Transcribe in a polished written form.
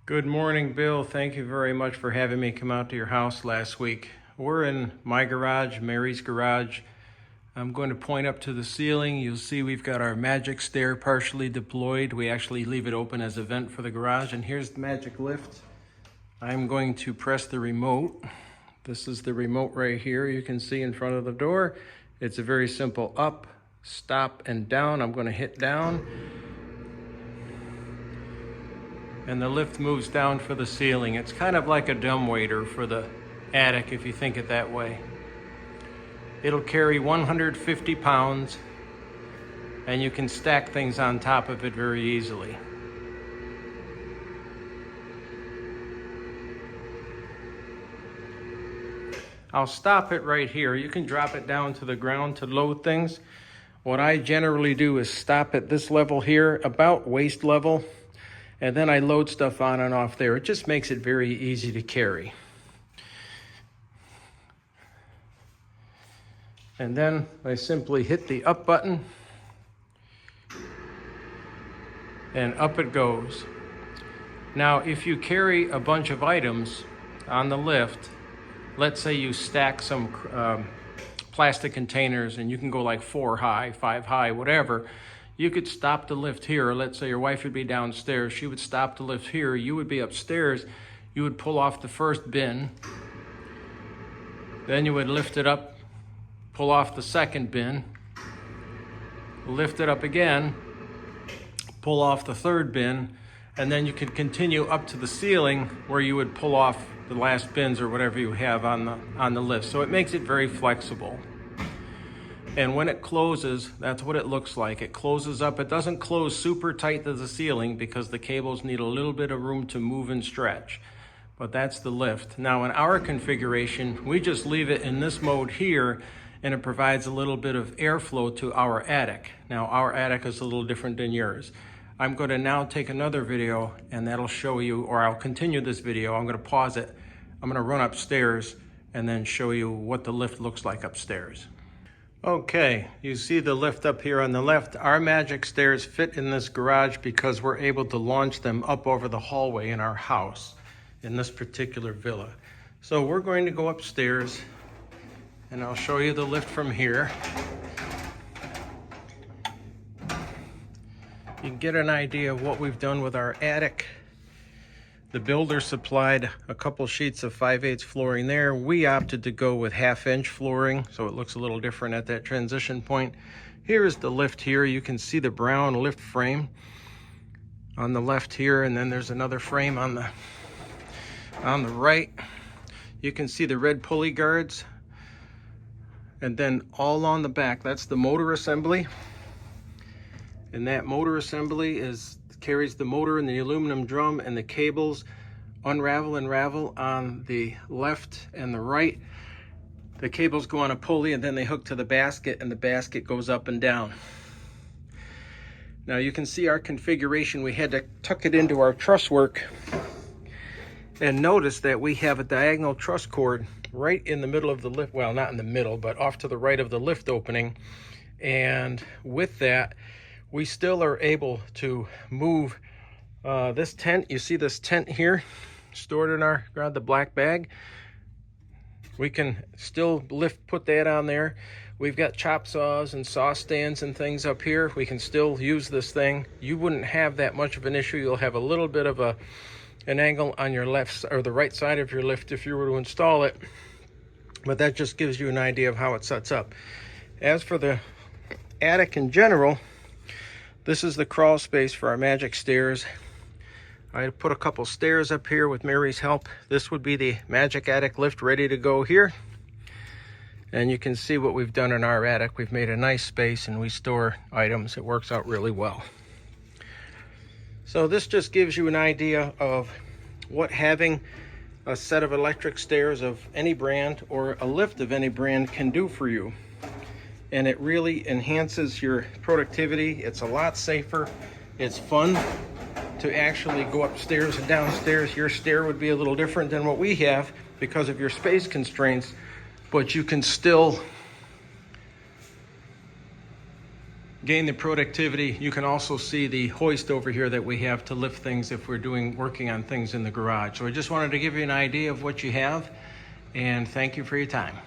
Good morning, Bill. Thank you very much for having me come out to your house last week. We're in my garage, Mary's garage. I'm going to point up to the ceiling. You'll see we've got our Majic stair partially deployed. We actually leave it open as a vent for the garage. And here's the Majic lift. I'm going to press the remote. This is the remote right here. You can see in front of the door. It's a very simple up, stop, and down. I'm going to hit down. And the lift moves down for the ceiling. It's kind of like a dumbwaiter for the attic if you think it that way. It'll carry 150 pounds and you can stack things on top of it very easily. I'll stop it right here. You can drop it down to the ground to load things. What I generally do is stop at this level here, about waist level, and then I load stuff on and off there. It just makes it very easy to carry. And then I simply hit the up button and up it goes. Now, if you carry a bunch of items on the lift, let's say you stack some plastic containers and you can go like 4 high, 5 high, whatever, you could stop the lift here. Let's say your wife would be downstairs. She would stop the lift here. You would be upstairs. You would pull off the first bin. Then you would lift it up, pull off the second bin, lift it up again, pull off the third bin, and then you could continue up to the ceiling where you would pull off the last bins or whatever you have on the lift. So it makes it very flexible. And when it closes, that's what it looks like. It closes up. It doesn't close super tight to the ceiling because the cables need a little bit of room to move and stretch. But that's the lift. Now in our configuration, we just leave it in this mode here and it provides a little bit of airflow to our attic. Now our attic is a little different than yours. I'm going to now take another video and that'll show you, or I'll continue this video. I'm going to pause it. I'm going to run upstairs and then show you what the lift looks like upstairs. Okay, you see the lift up here on the left. Our Majic stairs fit in this garage because we're able to launch them up over the hallway in our house, in this particular villa. So we're going to go upstairs and I'll show you the lift from here. You can get an idea of what we've done with our attic. The builder supplied a couple sheets of 5/8 flooring there. We opted to go with 1/2-inch flooring, so it looks a little different at that transition point. Here is the lift here. You can see the brown lift frame on the left here, and then there's another frame on the right. You can see the red pulley guards, and then all on the back, that's the motor assembly. And that motor assembly carries the motor and the aluminum drum, and the cables unravel and ravel on the left and the right. The cables go on a pulley and then they hook to the basket, and the basket goes up and down. Now you can see our configuration. We had to tuck it into our truss work, and notice that we have a diagonal truss cord right in the middle of the lift. Well, not in the middle, but off to the right of the lift opening. And with that, we still are able to move this tent. You see this tent here stored in our garage, the black bag. We can still put that on there. We've got chop saws and saw stands and things up here. We can still use this thing. You wouldn't have that much of an issue. You'll have a little bit of an angle on your left or the right side of your lift if you were to install it. But that just gives you an idea of how it sets up. As for the attic in general, this is the crawl space for our Majic stairs. I put a couple stairs up here with Mary's help. This would be the Majic attic lift ready to go here. And you can see what we've done in our attic. We've made a nice space and we store items. It works out really well. So this just gives you an idea of what having a set of electric stairs of any brand or a lift of any brand can do for you. And it really enhances your productivity. It's a lot safer. It's fun to actually go upstairs and downstairs. Your stair would be a little different than what we have because of your space constraints, but you can still gain the productivity. You can also see the hoist over here that we have to lift things if we're working on things in the garage. So I just wanted to give you an idea of what you have, and thank you for your time.